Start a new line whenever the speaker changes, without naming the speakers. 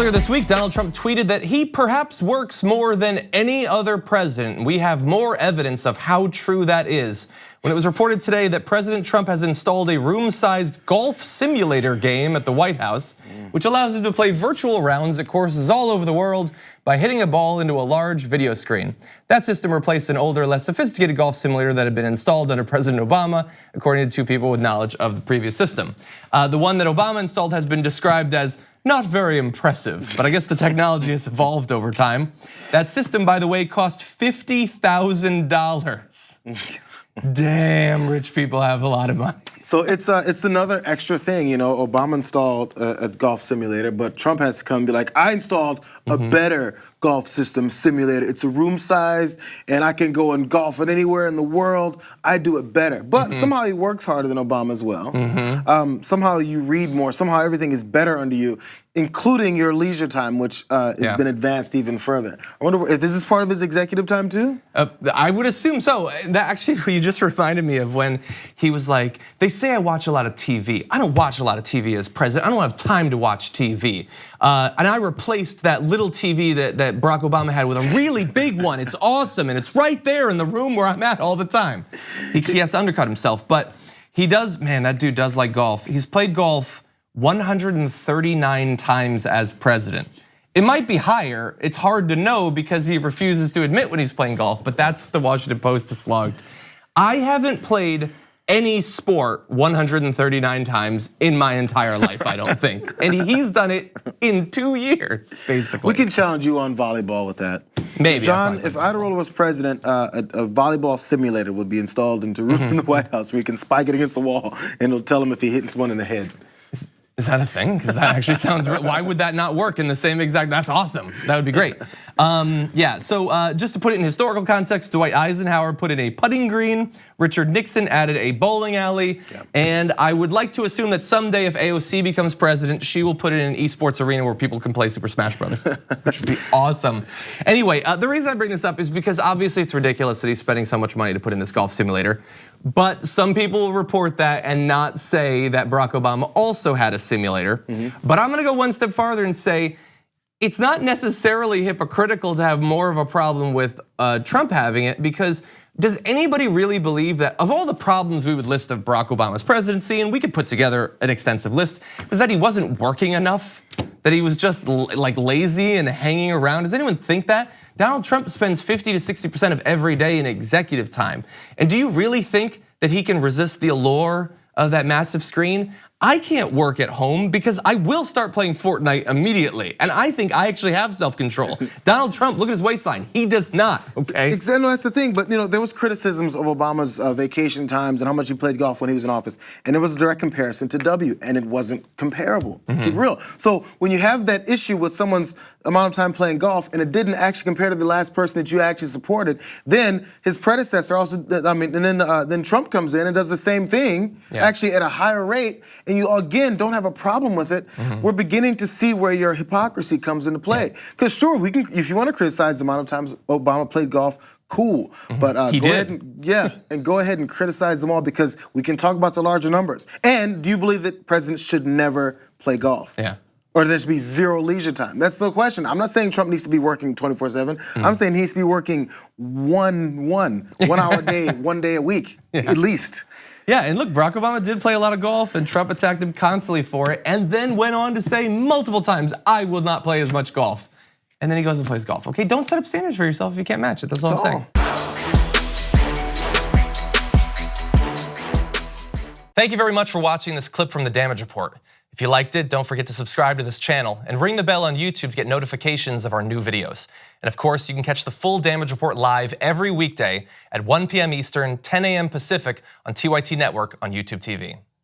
Earlier this week, Donald Trump tweeted that he perhaps works more than any other president. We have more evidence of how true that is. When it was reported today that President Trump has installed a room-sized golf simulator game at the White House, which allows him to play virtual rounds at courses all over the world by hitting a ball into a large video screen. That system replaced an older, less sophisticated golf simulator that had been installed under President Obama, according to two people with knowledge of the previous system. The one that Obama installed has been described as not very impressive, but I guess the technology has evolved over time. That system, by the way, cost $50,000. Damn, rich people have a lot of money.
So it's another extra thing, you know. Obama installed a golf simulator, but Trump has to come and be like, I installed a better golf system simulator. It's a room sized, and I can go and golf at anywhere in the world. I do it better. But somehow he works harder than Obama as well. Somehow you read more. Somehow everything is better under you, including your leisure time, which has been advanced even further. I wonder if this is part of his executive time too?
I would assume so. That actually, you just reminded me of when he was like, they say I watch a lot of TV. I don't watch a lot of TV as president. I don't have time to watch TV. And I replaced that little TV that Barack Obama had with a really big one. It's awesome, and it's right there in the room where I'm at all the time. He has to undercut himself, but he does, man, that dude does like golf. He's played golf 139 times as president. It might be higher, it's hard to know because he refuses to admit when he's playing golf, but that's what the Washington Post has logged. I haven't played any sport 139 times in my entire life, I don't think. And he's done it in 2 years, basically.
We can challenge you on volleyball with that.
Maybe.
John, if Iadarola was president, a volleyball simulator would be installed into a room in the White House where he can spike it against the wall and it'll tell him if he hits one in the head.
Is that a thing? Because that actually sounds, why would that not work in the same exact, that's awesome. That would be great. Yeah, so just to put it in historical context, Dwight Eisenhower put in a putting green, Richard Nixon added a bowling alley, and I would like to assume that someday if AOC becomes president, she will put it in an esports arena where people can play Super Smash Brothers, which would be awesome. Anyway, the reason I bring this up is because obviously it's ridiculous that he's spending so much money to put in this golf simulator. But some people will report that and not say that Barack Obama also had a simulator. But I'm gonna go one step farther and say, it's not necessarily hypocritical to have more of a problem with Trump having it, because does anybody really believe that of all the problems we would list of Barack Obama's presidency, and we could put together an extensive list, was that he wasn't working enough? That he was just like lazy and hanging around? Does anyone think that? Donald Trump spends 50 to 60% of every day in executive time. And do you really think that he can resist the allure of that massive screen? I can't work at home because I will start playing Fortnite immediately. And I think I actually have self-control. Donald Trump, look at his waistline. He does not, okay?
Exactly, no, that's the thing. But there was criticisms of Obama's vacation times and how much he played golf when he was in office. And there was a direct comparison to W, and it wasn't comparable, keep real. So when you have that issue with someone's amount of time playing golf and it didn't actually compare to the last person that you actually supported, then his predecessor also, then Trump comes in and does the same thing, actually at a higher rate, and you again don't have a problem with it. We're beginning to see where your hypocrisy comes into play. Because sure, we can, if you want to criticize the amount of times Obama played golf, cool. But go ahead and criticize them all, because we can talk about the larger numbers. And do you believe that presidents should never play golf? Or there should be zero leisure time? That's the question. I'm not saying Trump needs to be working 24/7. I'm saying he needs to be working one hour a day, 1 day a week, at least.
Yeah, and look, Barack Obama did play a lot of golf and Trump attacked him constantly for it, and then went on to say multiple times, I will not play as much golf. And then he goes and plays golf. Okay, don't set up standards for yourself if you can't match it, that's all I'm saying. Thank you very much for watching this clip from The Damage Report. If you liked it, don't forget to subscribe to this channel and ring the bell on YouTube to get notifications of our new videos. And of course, you can catch the full Damage Report live every weekday at 1 p.m. Eastern, 10 a.m. Pacific on TYT Network on YouTube TV.